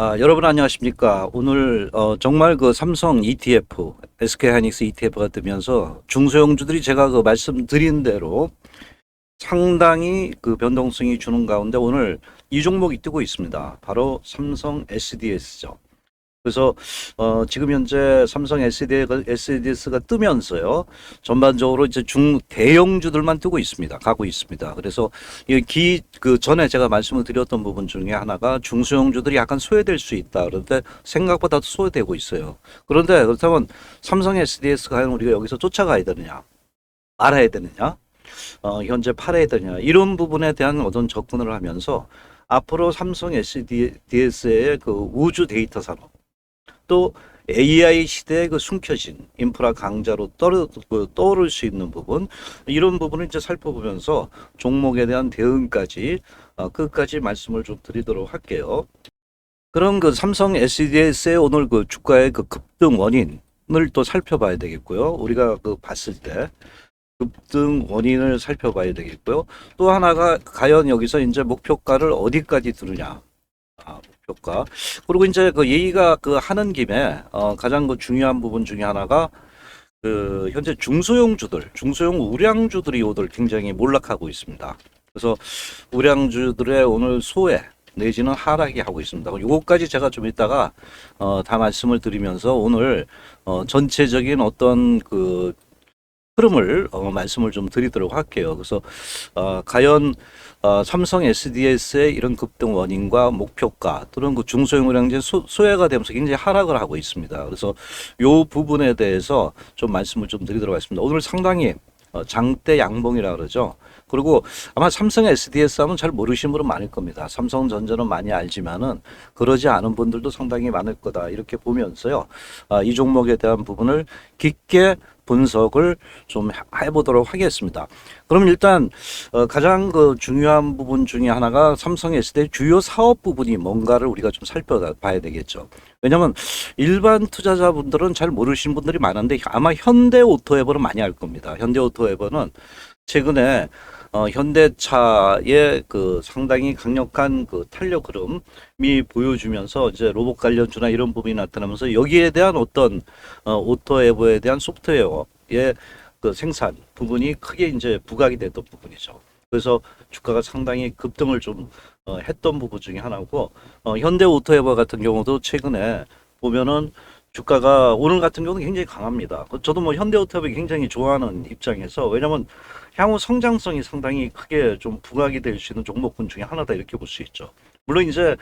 여러분 안녕하십니까? 오늘 정말 그 삼성 ETF, SK하이닉스 ETF가 뜨면서 중소형주들이 제가 그 말씀드린 대로 상당히 그 변동성이 주는 가운데 오늘 이 종목이 뜨고 있습니다. 바로 삼성 SDS죠. 그래서 지금 현재 삼성 SDS가 뜨면서요. 전반적으로 이제 대형주들만 뜨고 있습니다. 가고 있습니다. 그래서 그 전에 제가 말씀을 드렸던 부분 중에 하나가 중소형주들이 약간 소외될 수 있다. 그런데 생각보다 소외되고 있어요. 그런데 그렇다면 삼성 SDS가 과연 우리가 여기서 쫓아가야 되느냐? 알아야 되느냐? 현재 팔아야 되느냐? 이런 부분에 대한 어떤 접근을 하면서 앞으로 삼성 SDS의 그 우주 데이터 산업 또 AI 시대의 그 숨겨진 인프라 강자로 떠오를 수 있는 부분, 이런 부분을 이제 살펴보면서 종목에 대한 대응까지 끝까지 말씀을 좀 드리도록 할게요. 그럼 그 삼성 SDS의 오늘 그 주가의 그 급등 원인을 또 살펴봐야 되겠고요. 우리가 그 봤을 때 급등 원인을 살펴봐야 되겠고요. 또 하나가 과연 여기서 이제 목표가를 어디까지 두느냐. 목표가. 그리고 이제 그 얘기가 그 하는 김에 가장 그 중요한 부분 중에 하나가 그 현재 중소형 우량주들이 오늘 굉장히 몰락하고 있습니다. 그래서 우량주들의 오늘 소외 내지는 하락이 하고 있습니다. 요거까지 제가 좀 이따가 다 말씀을 드리면서 오늘 전체적인 어떤 그 흐름을 말씀을 좀 드리도록 할게요. 그래서 과연 삼성 SDS의 이런 급등 원인과 목표가 또는 그 중소형 우량주 소외가 되면서 굉장히 하락을 하고 있습니다. 그래서 요 부분에 대해서 좀 말씀을 좀 드리도록 하겠습니다. 오늘 상당히 장대 양봉이라 그러죠. 그리고 아마 삼성 SDS 하면 잘 모르시는 분은 많을 겁니다. 삼성전자는 많이 알지만은 그러지 않은 분들도 상당히 많을 거다. 이렇게 보면서요. 이 종목에 대한 부분을 깊게 분석을 좀 해보도록 하겠습니다. 그럼 일단 가장 그 중요한 부분 중에 하나가 삼성 SD의 주요 사업 부분이 뭔가를 우리가 좀 살펴봐야 되겠죠. 왜냐하면 일반 투자자분들은 잘 모르시는 분들이 많은데 아마 현대오토에버는 많이 알 겁니다. 현대오토에버는 최근에 현대차의 그 상당히 강력한 그 탄력 흐름이 보여주면서 이제 로봇 관련주나 이런 부분이 나타나면서 여기에 대한 어떤 오토에버에 대한 소프트웨어의 그 생산 부분이 크게 이제 부각이 됐던 부분이죠. 그래서 주가가 상당히 급등을 좀 했던 부분 중에 하나고 현대오토에버 같은 경우도 최근에 보면은 주가가 오늘 같은 경우는 굉장히 강합니다. 저도 뭐 현대오토에버 굉장히 좋아하는 입장에서 왜냐면 향후 성장성이 상당히 크게 좀 부각이 될 수 있는 종목군 중에 하나다 이렇게 볼 수 있죠. 물론 이제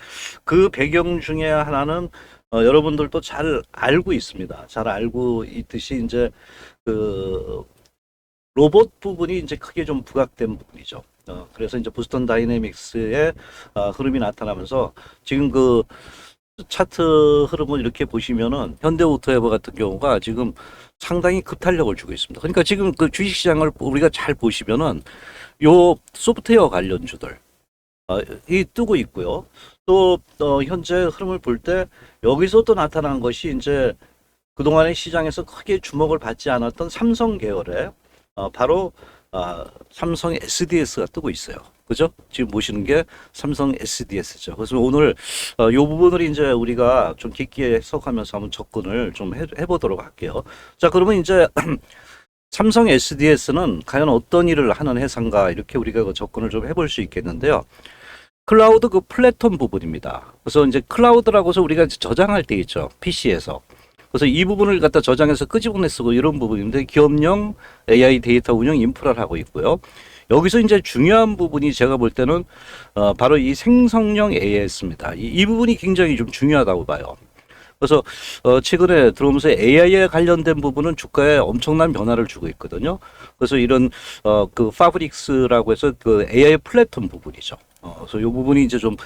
그 배경 중에 하나는 여러분들도 잘 알고 있습니다. 잘 알고 있듯이 이제 그 로봇 부분이 이제 크게 좀 부각된 부분이죠. 그래서 이제 보스턴 다이내믹스의 흐름이 나타나면서 지금 그 차트 흐름을 이렇게 보시면은 현대오토에버 같은 경우가 지금 상당히 급탄력을 주고 있습니다. 그러니까 지금 그 주식시장을 우리가 잘 보시면은 요 소프트웨어 관련주들 이 뜨고 있고요. 또 현재 흐름을 볼 때 여기서 또 나타난 것이 이제 그동안의 시장에서 크게 주목을 받지 않았던 삼성 계열의 바로 삼성 SDS가 뜨고 있어요. 그죠? 지금 보시는 게 삼성 SDS죠. 그래서 오늘 이 부분을 이제 우리가 좀 깊게 해석하면서 한번 접근을 좀 해보도록 할게요. 자, 그러면 이제 삼성 SDS는 과연 어떤 일을 하는 회사인가 이렇게 우리가 그 접근을 좀 해볼 수 있겠는데요. 클라우드 그 플랫폼 부분입니다. 그래서 이제 클라우드라고 해서 우리가 저장할 때 있죠. PC에서. 그래서 이 부분을 갖다 저장해서 끄집어내 쓰고 이런 부분인데 기업용 AI 데이터 운영 인프라를 하고 있고요. 여기서 이제 중요한 부분이 제가 볼 때는 바로 이 생성형 AI였습니다. 이 부분이 굉장히 좀 중요하다고 봐요. 그래서 최근에 들어오면서 AI에 관련된 부분은 주가에 엄청난 변화를 주고 있거든요. 그래서 이런 그 파브릭스라고 해서 그 AI 플랫폼 부분이죠. 그래서 이 부분이 이제 좀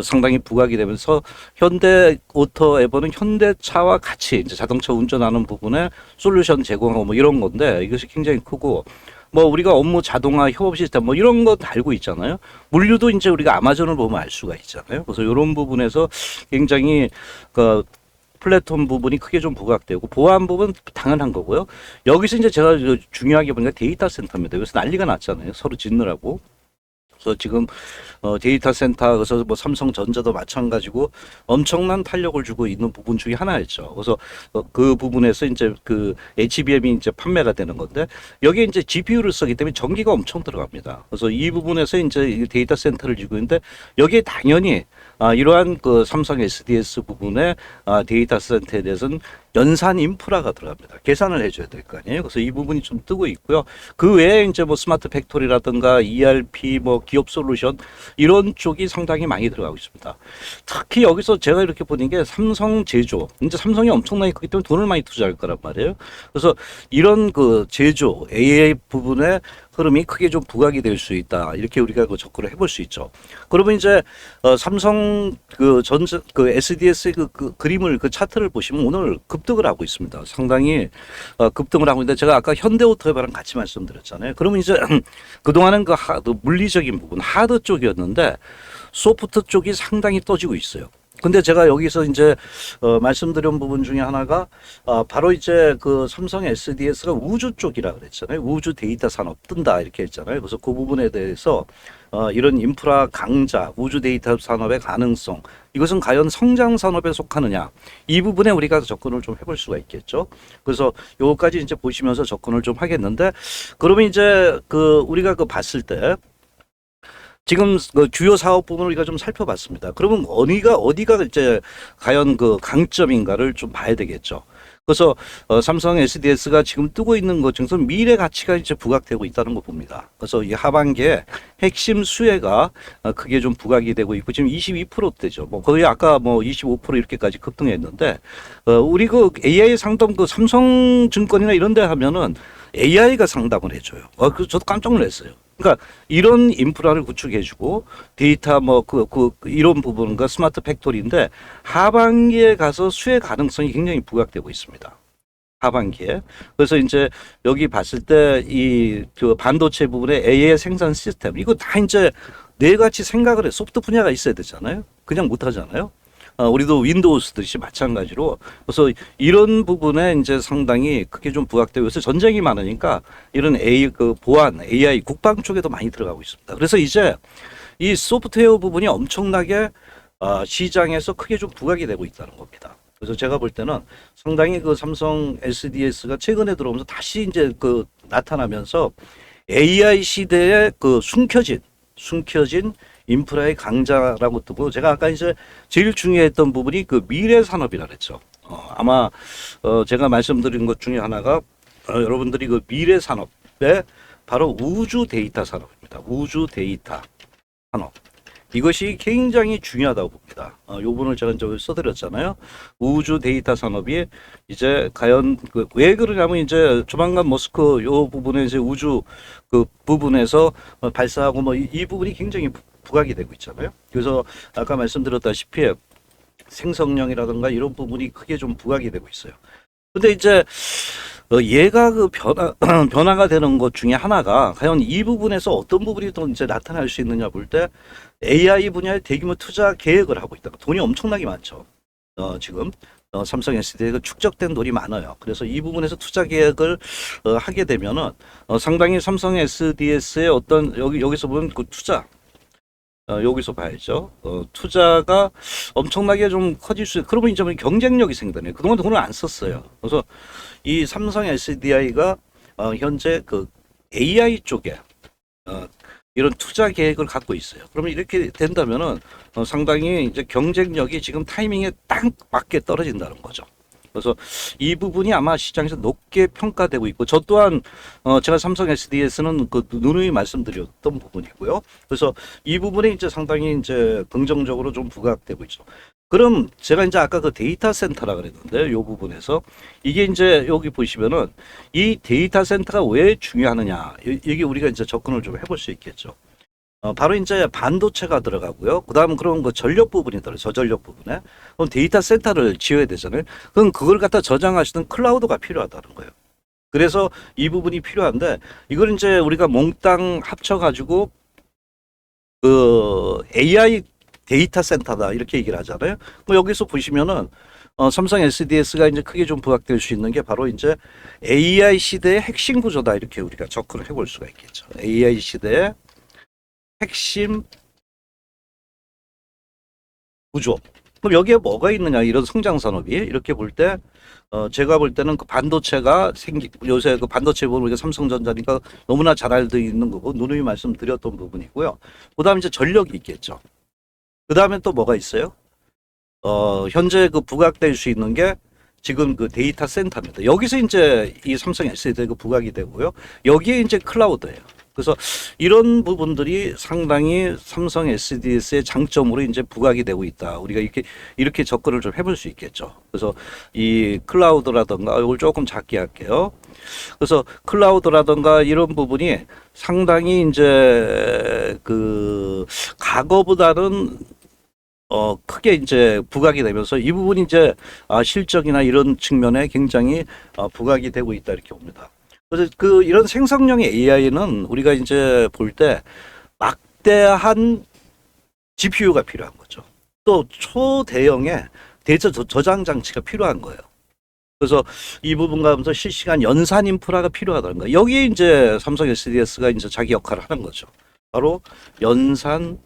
상당히 부각이 되면서 현대오토에버는 현대차와 같이 이제 자동차 운전하는 부분에 솔루션 제공하고 뭐 이런 건데 이것이 굉장히 크고 뭐 우리가 업무 자동화 협업 시스템 뭐 이런 거 알고 있잖아요. 물류도 이제 우리가 아마존을 보면 알 수가 있잖아요. 그래서 이런 부분에서 굉장히 그 플랫폼 부분이 크게 좀 부각되고 보안 부분 당연한 거고요. 여기서 이제 제가 중요하게 보니까 데이터 센터입니다. 여기서 난리가 났잖아요. 서로 짓느라고. 그래서 지금 데이터 센터, 그래서 뭐 삼성전자도 마찬가지고 엄청난 탄력을 주고 있는 부분 중에 하나였죠. 그래서 그 부분에서 이제 그 HBM이 이제 판매가 되는 건데 여기에 이제 GPU를 쓰기 때문에 전기가 엄청 들어갑니다. 그래서 이 부분에서 이제 이 데이터 센터를 지고 있는데 여기에 당연히 이러한 그 삼성 SDS 부분의 데이터 센터에 대해서는 연산 인프라가 들어갑니다. 계산을 해줘야 될 거 아니에요. 그래서 이 부분이 좀 뜨고 있고요. 그 외에 이제 뭐 스마트 팩토리라든가 ERP, 뭐 기업 솔루션 이런 쪽이 상당히 많이 들어가고 있습니다. 특히 여기서 제가 이렇게 보는 게 삼성 제조. 이제 삼성이 엄청나게 크기 때문에 돈을 많이 투자할 거란 말이에요. 그래서 이런 그 제조 AI 부분에 흐름이 크게 좀 부각이 될 수 있다. 이렇게 우리가 그 접근을 해볼 수 있죠. 그러면 이제 삼성 그 전자 그 SDS의 그 그림을 그 차트를 보시면 오늘 급등을 하고 있습니다. 상당히 급등을 하고 있는데 제가 아까 현대오토에바랑 같이 말씀드렸잖아요. 그러면 이제 그동안은 그 물리적인 부분 하드 쪽이었는데 소프트 쪽이 상당히 떠지고 있어요. 근데 제가 여기서 이제 말씀드린 부분 중에 하나가 바로 이제 그 삼성 SDS가 우주 쪽이라 그랬잖아요. 우주 데이터 산업 뜬다 이렇게 했잖아요. 그래서 그 부분에 대해서 이런 인프라 강자, 우주 데이터 산업의 가능성, 이것은 과연 성장 산업에 속하느냐, 이 부분에 우리가 접근을 좀 해볼 수가 있겠죠. 그래서 요거까지 이제 보시면서 접근을 좀 하겠는데, 그러면 이제 그 우리가 그 봤을 때 지금 그 주요 사업 부분을 우리가 좀 살펴봤습니다. 그러면 어디가 이제 과연 그 강점인가를 좀 봐야 되겠죠. 그래서 삼성 SDS가 지금 뜨고 있는 것 중에서 미래 가치가 이제 부각되고 있다는 거 봅니다. 그래서 이 하반기에 핵심 수혜가 크게 좀 부각이 되고 있고 지금 22%대죠. 뭐 거의 아까 뭐 25% 이렇게까지 급등했는데 우리 그 AI 상담 그 삼성증권이나 이런 데 하면은 AI가 상담을 해줘요. 그 저도 깜짝 놀랐어요. 그러니까 이런 인프라를 구축해주고 데이터 뭐 이런 부분과 스마트 팩토리인데 하반기에 가서 수혜 가능성이 굉장히 부각되고 있습니다. 하반기에. 그래서 이제 여기 봤을 때 이 그 반도체 부분의 AI 생산 시스템 이거 다 이제 네 가지 생각을 해. 소프트 분야가 있어야 되잖아요. 그냥 못 하잖아요. 우리도 윈도우 쓰듯이 마찬가지로 그래서 이런 부분에 이제 상당히 크게 좀 부각되고 있어서 전쟁이 많으니까 이런 보안, AI, 국방 쪽에도 많이 들어가고 있습니다. 그래서 이제 이 소프트웨어 부분이 엄청나게 시장에서 크게 좀 부각이 되고 있다는 겁니다. 그래서 제가 볼 때는 상당히 그 삼성 SDS가 최근에 들어오면서 다시 이제 그 나타나면서 AI 시대에 그 숨겨진 인프라의 강자라고 뜨고 제가 아까 이제 제일 중요했던 부분이 그 미래 산업이라 그랬죠. 아마 제가 말씀드린 것 중에 하나가 여러분들이 그 미래 산업에 바로 우주 데이터 산업입니다. 우주 데이터 산업. 이것이 굉장히 중요하다고 봅니다. 요 부분을 제가 이제 써드렸잖아요. 우주 데이터 산업이 이제 과연 왜 그러냐면 이제 조만간 머스크 요 부분에 이제 우주 그 부분에서 발사하고 뭐 이 부분이 굉장히 부각이 되고 있잖아요. 그래서 아까 말씀드렸다시피 생성령이라든가 이런 부분이 크게 좀 부각이 되고 있어요. 근데 이제 얘가 그 변화가 되는 것 중에 하나가 과연 이 부분에서 어떤 부분이 또 이제 나타날 수 있느냐 볼 때 AI 분야에 대규모 투자 계획을 하고 있다. 돈이 엄청나게 많죠. 지금 삼성 SDS가 축적된 돈이 많아요. 그래서 이 부분에서 투자 계획을 하게 되면은 상당히 삼성 SDS의 어떤 여기서 보면 그 투자 여기서 봐야죠. 투자가 엄청나게 좀 커질 수, 그러면 이제 경쟁력이 생기네요. 그동안 돈을 안 썼어요. 그래서 이 삼성 SDI가 현재 그 AI 쪽에 이런 투자 계획을 갖고 있어요. 그러면 이렇게 된다면은 상당히 이제 경쟁력이 지금 타이밍에 딱 맞게 떨어진다는 거죠. 그래서 이 부분이 아마 시장에서 높게 평가되고 있고 저 또한 제가 삼성 SDS는 그 누누이 말씀드렸던 부분이고요. 그래서 이 부분이 이제 상당히 이제 긍정적으로 좀 부각되고 있죠. 그럼 제가 이제 아까 그 데이터 센터라 그랬는데 요 부분에서 이게 이제 여기 보시면은 이 데이터 센터가 왜 중요하느냐 이게 우리가 이제 접근을 좀 해볼 수 있겠죠. 바로 이제 반도체가 들어가고요. 그 다음 그런 그 전력 부분이 들어요. 저전력 부분에. 그럼 데이터 센터를 지어야 되잖아요. 그럼 그걸 갖다 저장하시는 클라우드가 필요하다는 거예요. 그래서 이 부분이 필요한데 이걸 이제 우리가 몽땅 합쳐가지고 그 AI 데이터 센터다 이렇게 얘기를 하잖아요. 뭐 여기서 보시면은 삼성 SDS가 이제 크게 좀 부각될 수 있는 게 바로 이제 AI 시대의 핵심 구조다 이렇게 우리가 접근을 해볼 수가 있겠죠. AI 시대의 핵심 구조. 그럼 여기에 뭐가 있느냐, 이런 성장 산업이 이렇게 볼 때, 제가 볼 때는 그 반도체가 요새 그 반도체 보면 우리가 삼성전자니까 너무나 잘 알고 있는 거고, 누누이 말씀드렸던 부분이고요. 그 다음에 이제 전력이 있겠죠. 그 다음에 또 뭐가 있어요? 현재 그 부각될 수 있는 게 지금 그 데이터 센터입니다. 여기서 이제 이 삼성 SD가 부각이 되고요. 여기에 이제 클라우드예요. 그래서 이런 부분들이 상당히 삼성 SDS의 장점으로 이제 부각이 되고 있다. 우리가 이렇게 접근을 좀 해볼 수 있겠죠. 그래서 이 클라우드라든가 이걸 조금 작게 할게요. 그래서 클라우드라든가 이런 부분이 상당히 이제 그 과거보다는 크게 이제 부각이 되면서 이 부분이 이제 실적이나 이런 측면에 굉장히 부각이 되고 있다, 이렇게 봅니다. 그래서 그 이런 생성형 AI는 우리가 이제 볼 때 막대한 GPU가 필요한 거죠. 또 초대형의 데이터 저장 장치가 필요한 거예요. 그래서 이 부분 가면서 실시간 연산 인프라가 필요하다는 거예요. 여기에 이제 삼성 SDS가 이제 자기 역할을 하는 거죠. 바로 연산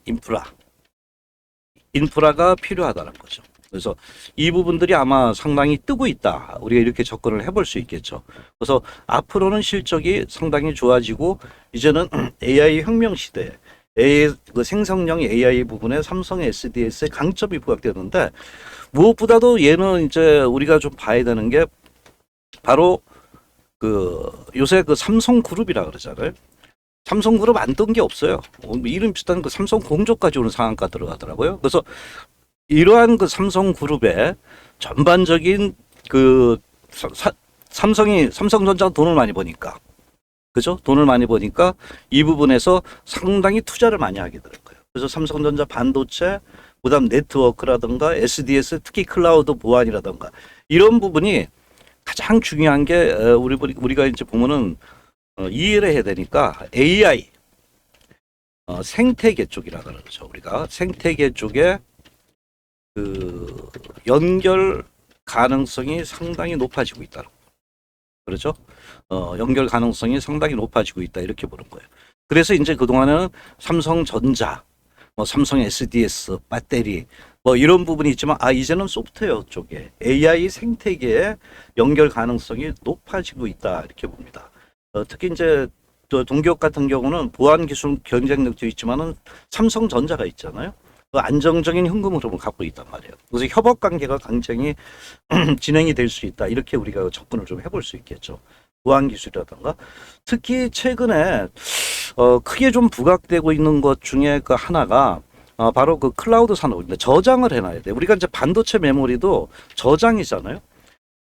인프라가 필요하다는 거죠. 그래서 이 부분들이 아마 상당히 뜨고 있다. 우리가 이렇게 접근을 해볼 수 있겠죠. 그래서 앞으로는 실적이 상당히 좋아지고 이제는 AI 혁명 시대에 그 생성형 AI 부분에 삼성 SDS의 강점이 부각되는데, 무엇보다도 얘는 이제 우리가 좀 봐야 되는 게 바로 그 요새 그 삼성그룹이라 그러잖아요. 삼성그룹 안 뜬 게 없어요. 이름 비슷한 그 삼성 공조까지 오는 상한가 들어가더라고요. 그래서 이러한 그 삼성그룹의 전반적인 그 삼성전자가 돈을 많이 버니까, 그죠? 돈을 많이 버니까 이 부분에서 상당히 투자를 많이 하게 될 거예요. 그래서 삼성전자 반도체, 그다음 네트워크라든가 SDS, 특히 클라우드 보안이라든가 이런 부분이 가장 중요한 게 우리가 이제 보면은 이해를 해야 되니까 AI 생태계 쪽이라 그러죠. 우리가 생태계 쪽에 그 연결 가능성이 상당히 높아지고 있다. 그렇죠? 연결 가능성이 상당히 높아지고 있다, 이렇게 보는 거예요. 그래서 이제 그동안은 삼성전자, 삼성 SDS, 배터리, 이런 부분이 있지만, 이제는 소프트웨어 쪽에 AI 생태계의 연결 가능성이 높아지고 있다, 이렇게 봅니다. 특히 이제 동기업 같은 경우는 보안 기술 경쟁력도 있지만은 삼성전자가 있잖아요. 그 안정적인 현금 흐름을 갖고 있단 말이에요. 그래서 협업 관계가 굉장히 진행이 될 수 있다, 이렇게 우리가 접근을 좀 해볼 수 있겠죠. 보안 기술이라든가 특히 최근에 크게 좀 부각되고 있는 것 중에 그 하나가 바로 그 클라우드 산업입니다. 저장을 해놔야 돼. 우리가 이제 반도체 메모리도 저장이잖아요.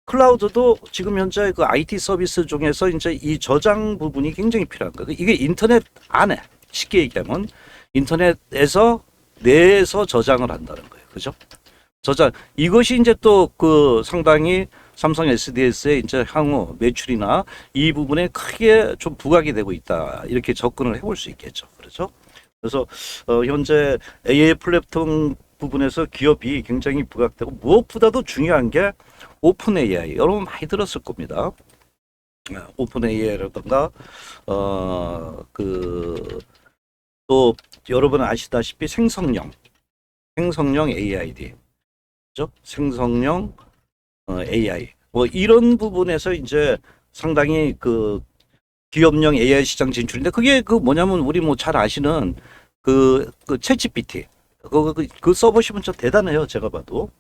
클라우드도 지금 현재 그 IT 서비스 중에서 이제 이 저장 부분이 굉장히 필요한 거예요. 이게 인터넷 안에, 쉽게 얘기하면 인터넷에서 내에서 저장을 한다는 거예요. 그죠? 저장. 이것이 이제 또 그 상당히 삼성 SDS의 이제 향후 매출이나 이 부분에 크게 좀 부각이 되고 있다, 이렇게 접근을 해볼 수 있겠죠. 그렇죠? 그래서 현재 AI 플랫폼 부분에서 기업이 굉장히 부각되고, 무엇보다도 중요한 게 오픈 AI. 여러분 많이 들었을 겁니다. 오픈 AI라든가 또 여러분 아시다시피 생성형 AID, 그죠? 생성형 AI. 이런 부분에서 이제 상당히 그 기업용 AI 시장 진출인데, 그게 그 뭐냐면 우리 잘 아시는 그 챗GPT. 그 써보시면 좀 대단해요, 제가 봐도.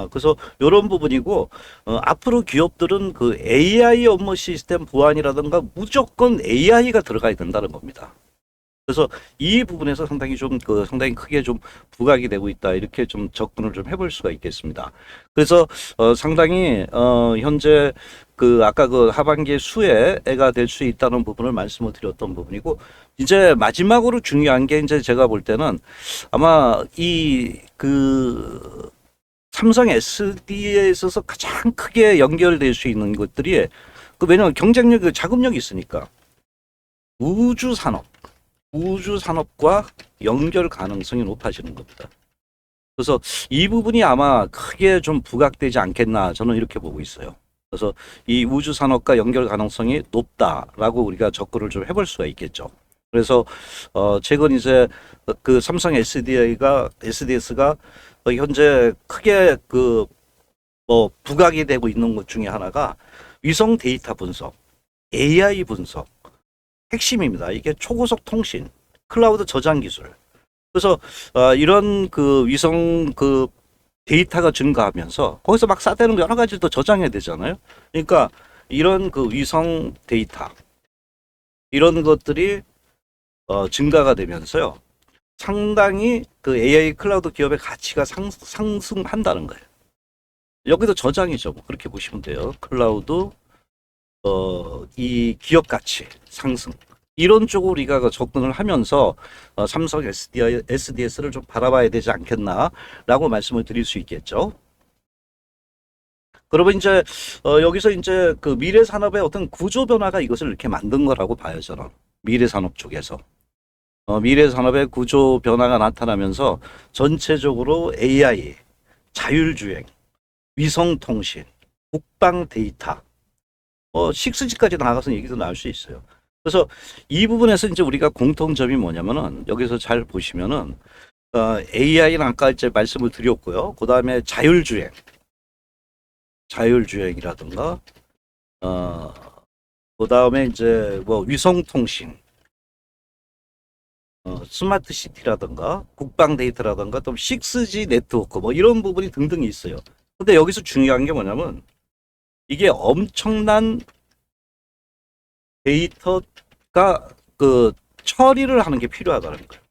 그래서 이런 부분이고, 앞으로 기업들은 그 AI 업무 시스템 보안이라든가 무조건 AI가 들어가야 된다는 겁니다. 그래서 이 부분에서 상당히 상당히 크게 좀 부각이 되고 있다, 이렇게 좀 접근을 좀 해볼 수가 있겠습니다. 그래서 상당히 현재 그 아까 그 하반기에 수혜가 될 수 있다는 부분을 말씀을 드렸던 부분이고, 이제 마지막으로 중요한 게 이제 제가 볼 때는 아마 삼성 SD에 있어서 가장 크게 연결될 수 있는 것들이 왜냐하면 경쟁력, 자금력이 있으니까 우주 산업과 연결 가능성이 높아지는 겁니다. 그래서 이 부분이 아마 크게 좀 부각되지 않겠나, 저는 이렇게 보고 있어요. 그래서 이 우주 산업과 연결 가능성이 높다라고 우리가 접근을 좀 해볼 수가 있겠죠. 그래서 최근 이제 그 삼성 SDS가 현재 크게 그 뭐 부각이 되고 있는 것 중에 하나가 위성 데이터 분석, AI 분석, 핵심입니다. 이게 초고속 통신, 클라우드 저장 기술. 그래서 이런 그 위성 그 데이터가 증가하면서 거기서 막 싸대는 여러 가지를 또 저장해야 되잖아요. 그러니까 이런 그 위성 데이터 이런 것들이 증가가 되면서요. 상당히 그 AI 클라우드 기업의 가치가 상승한다는 거예요. 여기도 저장이죠. 뭐 그렇게 보시면 돼요. 클라우드 이 기업 가치 상승. 이런 쪽으로 우리가 그 접근을 하면서 삼성 SDS를 좀 바라봐야 되지 않겠나라고 말씀을 드릴 수 있겠죠. 그러면 이제 여기서 이제 그 미래 산업의 어떤 구조 변화가 이것을 이렇게 만든 거라고 봐요, 저는. 미래 산업 쪽에서. 미래 산업의 구조 변화가 나타나면서 전체적으로 AI, 자율주행, 위성통신, 국방 데이터, 6G까지 나가서 얘기도 나올 수 있어요. 그래서 이 부분에서 이제 우리가 공통점이 뭐냐면은 여기서 잘 보시면은 AI는 아까 이제 말씀을 드렸고요. 그 다음에 자율주행이라든가 그 다음에 이제 뭐 위성통신, 스마트 시티라든가 국방 데이터라든가 또 6G 네트워크 뭐 이런 부분이 등등이 있어요. 근데 여기서 중요한 게 뭐냐면 이게 엄청난 데이터가 그 처리를 하는 게 필요하다는 거예요.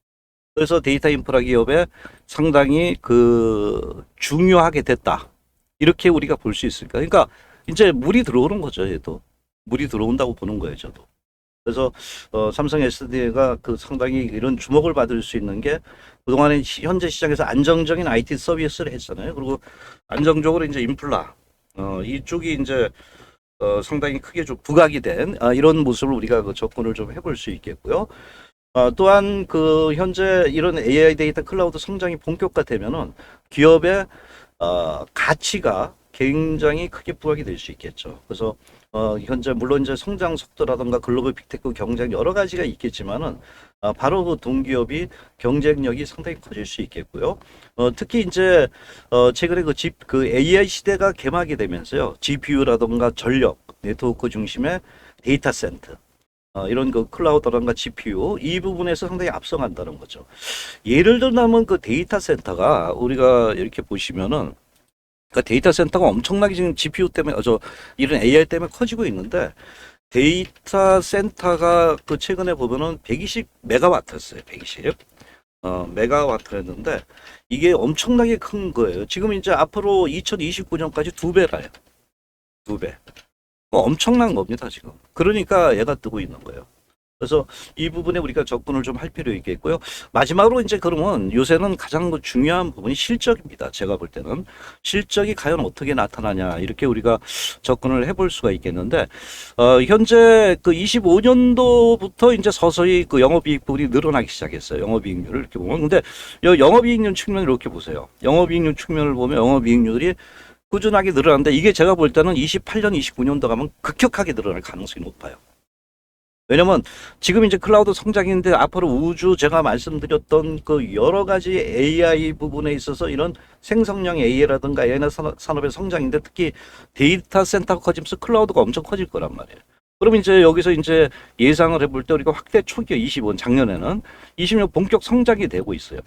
그래서 데이터 인프라 기업에 상당히 그 중요하게 됐다. 이렇게 우리가 볼 수 있을까? 그러니까 이제 물이 들어오는 거죠, 얘도. 물이 들어온다고 보는 거예요, 저도. 그래서 삼성 SD가 그 상당히 이런 주목을 받을 수 있는 게 그동안에 현재 시장에서 안정적인 IT 서비스를 했잖아요. 그리고 안정적으로 이제 인플라 이쪽이 이제 상당히 크게 좀 부각이 된 이런 모습을 우리가 그 접근을 좀 해볼 수 있겠고요. 또한 그 현재 이런 AI 데이터 클라우드 성장이 본격화되면은 기업의 가치가 굉장히 크게 부각이 될 수 있겠죠. 그래서 현재 물론 이제 성장 속도라든가 글로벌 빅테크 경쟁 여러 가지가 있겠지만은 바로 그 동기업이 경쟁력이 상당히 커질 수 있겠고요. 특히 이제 최근에 그 AI 시대가 개막이 되면서요. GPU라든가 전력, 네트워크 중심의 데이터 센터 이런 그 클라우드라든가 GPU 이 부분에서 상당히 앞서간다는 거죠. 예를 들면 그 데이터 센터가 우리가 이렇게 보시면은 그 데이터 센터가 엄청나게 지금 GPU 때문에 이런 AI 때문에 커지고 있는데 데이터 센터가 그 최근에 보면은 120 메가와트였어요. 120 메가와트였는데 이게 엄청나게 큰 거예요. 지금 이제 앞으로 2029년까지 두 배라요. 두 배. 엄청난 겁니다, 지금. 그러니까 얘가 뜨고 있는 거예요. 그래서 이 부분에 우리가 접근을 좀 할 필요 있겠고요. 마지막으로 이제 그러면 요새는 가장 중요한 부분이 실적입니다. 제가 볼 때는 실적이 과연 어떻게 나타나냐 이렇게 우리가 접근을 해볼 수가 있겠는데 현재 그 25년도부터 이제 서서히 그 영업이익 부분이 늘어나기 시작했어요. 영업이익률을 이렇게 보면 근데 영업이익률 측면을 이렇게 보세요. 영업이익률 측면을 보면 영업이익률이 꾸준하게 늘어나는데 이게 제가 볼 때는 28년, 29년도 가면 급격하게 늘어날 가능성이 높아요. 왜냐면 지금 이제 클라우드 성장인데 앞으로 우주 제가 말씀드렸던 그 여러 가지 AI 부분에 있어서 이런 생성형 AI라든가 AI 산업의 성장인데 특히 데이터 센터가 커지면서 클라우드가 엄청 커질 거란 말이에요. 그럼 이제 여기서 이제 예상을 해볼 때 우리가 확대 초기에 25년 작년에는 20년 본격 성장이 되고 있어요.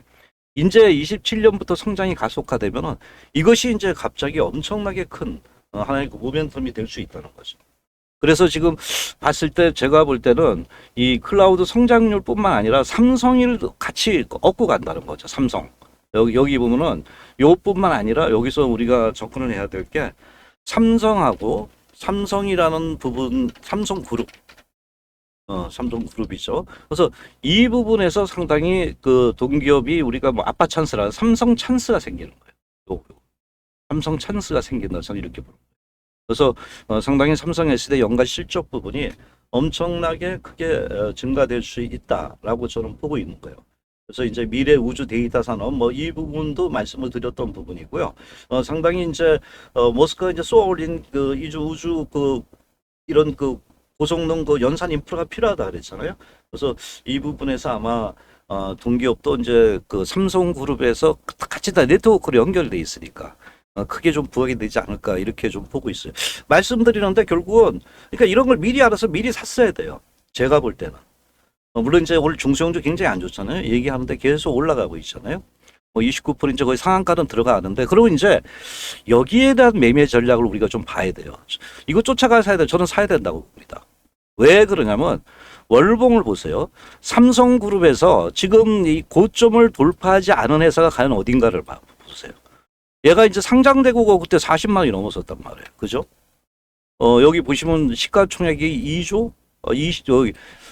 이제 27년부터 성장이 가속화되면은 이것이 이제 갑자기 엄청나게 큰 하나의 그 모멘텀이 될 수 있다는 거죠. 그래서 지금 봤을 때 제가 볼 때는 이 클라우드 성장률뿐만 아니라 삼성을 같이 얻고 간다는 거죠. 삼성. 여기 보면은 요뿐만 아니라 여기서 우리가 접근을 해야 될 게 삼성하고 삼성이라는 부분, 삼성그룹. 삼성그룹이죠. 그래서 이 부분에서 상당히 그 동기업이 우리가 뭐 아빠 찬스라 삼성 찬스가 생기는 거예요. 삼성 찬스가 생긴다. 저는 이렇게 봅니다. 그래서 상당히 삼성 S대 연간 실적 부분이 엄청나게 크게 증가될 수 있다라고 저는 보고 있는 거예요. 그래서 이제 미래 우주 데이터 산업 뭐 이 부분도 말씀을 드렸던 부분이고요. 상당히 이제 머스크가 이제 쏘아올린 그 우주 그 이런 그 고성능 그 연산 인프라가 필요하다 그랬잖아요. 그래서 이 부분에서 아마 동기업도 이제 그 삼성그룹에서 같이 다 네트워크로 연결돼 있으니까 크게 좀 부각이 되지 않을까 이렇게 좀 보고 있어요. 말씀드리는데 결국은 그러니까 이런 걸 미리 알아서 미리 샀어야 돼요. 제가 볼 때는. 물론 이제 오늘 중소형주 굉장히 안 좋잖아요. 얘기하는데 계속 올라가고 있잖아요. 뭐 29% 이제 거의 상한가는 들어가는데 그러면 이제 여기에 대한 매매 전략을 우리가 좀 봐야 돼요. 이거 쫓아가 사야 돼요. 저는 사야 된다고 봅니다. 왜 그러냐면 월봉을 보세요. 삼성그룹에서 지금 이 고점을 돌파하지 않은 회사가 과연 어딘가를 보세요. 얘가 이제 상장되고 그때 40만 원이 넘었었단 말이에요. 그죠? 여기 보시면 시가총액이 2조,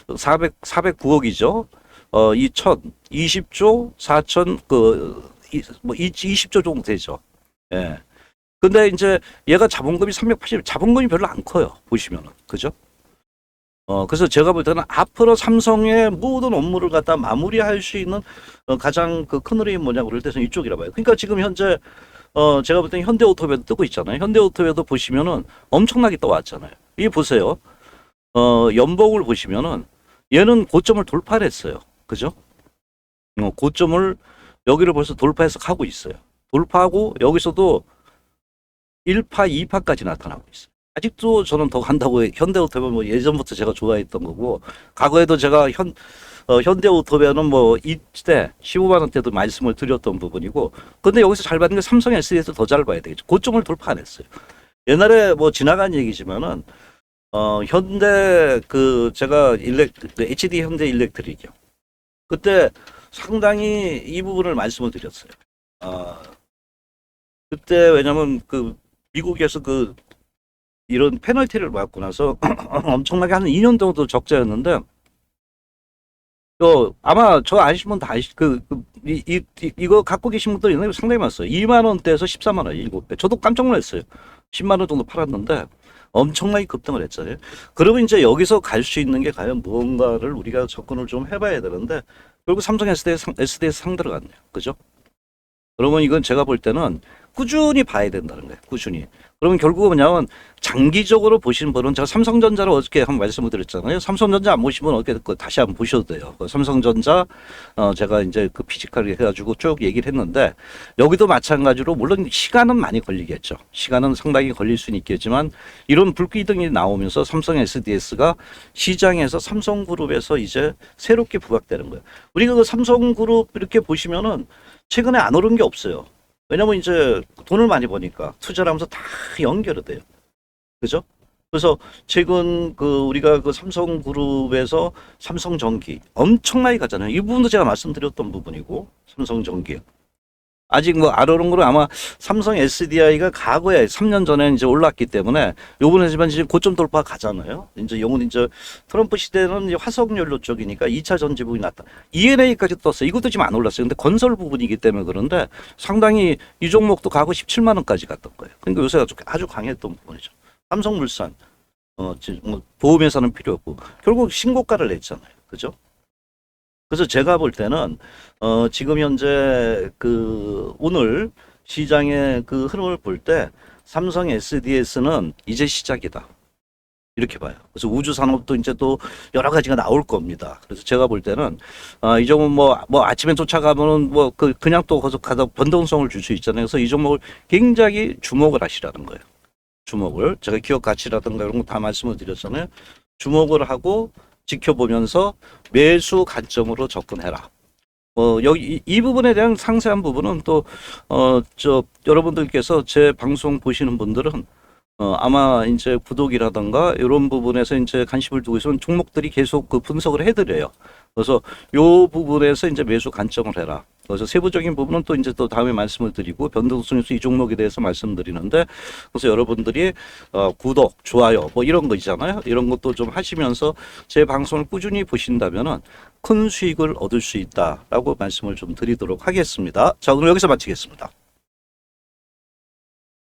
409억이죠. 20조, 4천, 뭐, 20조 정도 되죠. 예. 근데 이제 얘가 자본금이 380, 자본금이 별로 안 커요. 보시면은. 그죠? 그래서 제가 볼 때는 앞으로 삼성의 모든 업무를 갖다 마무리할 수 있는 가장 그 큰 흐름이 뭐냐고 그럴 때는 이쪽이라 봐요. 그러니까 지금 현재 제가 볼 때는 현대오토매도 뜨고 있잖아요. 현대오토매도 보시면은 엄청나게 떠왔잖아요. 이 보세요. 연봉을 보시면은 얘는 고점을 돌파했어요. 그죠? 고점을 여기를 벌써 돌파해서 가고 있어요. 돌파하고 여기서도 1파, 2파까지 나타나고 있어요. 아직도 저는 더 간다고 현대오토매 뭐 예전부터 제가 좋아했던 거고 과거에도 제가 현대오토매는 뭐 이때 15만 원대도 말씀을 드렸던 부분이고 근데 여기서 잘 받는 게 삼성 SD에서 더 잘 봐야 되겠죠. 고점을 돌파 안 했어요. 옛날에 뭐 지나간 얘기지만은 현대 그 제가 HD 현대 일렉트릭이요. 그때 상당히 이 부분을 말씀을 드렸어요. 그때 왜냐면 그 미국에서 그 이런 페널티를 받고 나서 엄청나게 한 2년 정도 적자였는데 아마 저 아시는 분 다 이거 갖고 계신 분들 있나요? 상당히 많았어요. 2만 원대에서 14만 원, 7배. 저도 깜짝 놀랐어요. 10만 원 정도 팔았는데 엄청나게 급등을 했잖아요. 그러면 이제 여기서 갈 수 있는 게 과연 무언가를 우리가 접근을 좀 해봐야 되는데 결국 삼성 SD에서 상 들어갔네요. 그죠? 그러면 이건 제가 볼 때는 꾸준히 봐야 된다는 거예요. 꾸준히. 그러면 결국은 뭐냐면 장기적으로 보시는 분은 제가 삼성전자를 어저께 한번 말씀을 드렸잖아요. 삼성전자 안 보시면 어저께 다시 한번 보셔도 돼요. 삼성전자 제가 이제 그 피지컬 해가지고 쭉 얘기를 했는데 여기도 마찬가지로 물론 시간은 많이 걸리겠죠. 시간은 상당히 걸릴 수는 있겠지만 이런 불기둥이 나오면서 삼성 SDS가 시장에서 삼성그룹에서 이제 새롭게 부각되는 거예요. 우리가 그 삼성그룹 이렇게 보시면은 최근에 안 오른 게 없어요. 왜냐면 이제 돈을 많이 버니까 투자를 하면서 다 연결이 돼요. 그죠? 그래서 최근 그 우리가 그 삼성그룹에서 삼성전기 엄청나게 가잖아요. 이 부분도 제가 말씀드렸던 부분이고 삼성전기. 아직 뭐 안 오른 거는 아마 삼성 SDI가 과거에 3년 전에 이제 올랐기 때문에 요번에지만 지금 고점 돌파 가잖아요. 이제 영은 이제 트럼프 시대는 이제 화석연료 쪽이니까 2차 전지 부분이 났다. ENA까지 떴어요. 이것도 지금 안 올랐어요. 근데 건설 부분이기 때문에 그런데 상당히 이 종목도 과거 17만 원까지 갔던 거예요. 그러니까 요새 아주 강했던 부분이죠. 삼성물산 지금 뭐 보험회사는 필요 없고 결국 신고가를 냈잖아요. 그죠? 그래서 제가 볼 때는 지금 현재 그 오늘 시장의 그 흐름을 볼 때 삼성 SDS는 이제 시작이다. 이렇게 봐요. 그래서 우주 산업도 이제 또 여러 가지가 나올 겁니다. 그래서 제가 볼 때는 이 종목 뭐 아침에 쫓아가면은 뭐 그냥 또 계속 가다 변동성을 줄 수 있잖아요. 그래서 이 종목을 굉장히 주목을 하시라는 거예요. 주목을 제가 기업 가치라든가 이런 거 다 말씀을 드렸잖아요. 주목을 하고 지켜보면서 매수 관점으로 접근해라. 여기 이 부분에 대한 상세한 부분은 또 여러분들께서 제 방송 보시는 분들은 아마 이제 구독이라든가 이런 부분에서 이제 관심을 두고 있으면 종목들이 계속 그 분석을 해드려요. 그래서 요 부분에서 이제 매수 관점을 해라. 그래서 세부적인 부분은 또 이제 또 다음에 말씀을 드리고 변동성에서 이 종목에 대해서 말씀드리는데 그래서 여러분들이 구독, 좋아요 뭐 이런 거 있잖아요. 이런 것도 좀 하시면서 제 방송을 꾸준히 보신다면은 큰 수익을 얻을 수 있다라고 말씀을 좀 드리도록 하겠습니다. 자, 오늘 여기서 마치겠습니다.